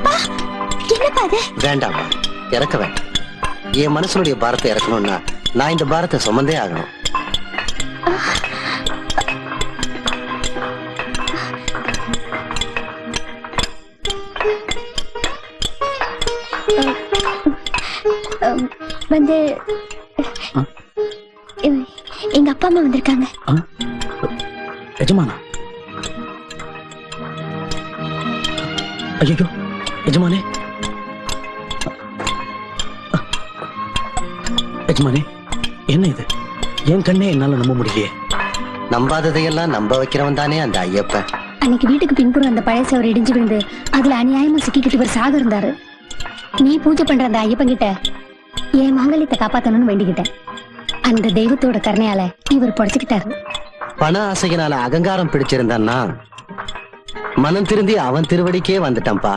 அப்பா என்னப்பா அது? வேண்டாமா, இறக்க வேண்டாம். என் மனசுடைய பாரத்தை இறக்கணும்னா நான் இந்த பாரத்தை சுமந்தே ஆகணும். வந்து எங்க அப்பா அம்மா வந்திருக்காங்க. எஜமானா? ஐயோ எஜமானே, எஜமானே என்ன இது? என் கண்ணே என்னால நம்ப முடியலையே. நம்பாததையெல்லாம் நம்ப வைக்கிறவன் தானே அந்த ஐயப்பன். அன்னைக்கு வீட்டுக்கு பின்புறம் அந்த பழைய சவர் இடிஞ்சு விழுந்து அதுல அநியாயமா சிக்கிக்கிட்டு ஒரு சாக இருந்தாரு. நீ பூஜை பண்ற அந்த ஐயப்பன் கிட்ட என் மாங்கல்யத்தை காப்பாத்தணும்னு வேண்டிக்கிட்டேன். அந்த தெய்வத்தோட கருணையால இவர் பொழைச்சுக்கிட்டாரு. பண ஆசையினால அகங்காரம் பிடிச்சிருந்தான்னா மனம் திருந்தி அவன் திருவடிக்கே வந்துட்டான்பா.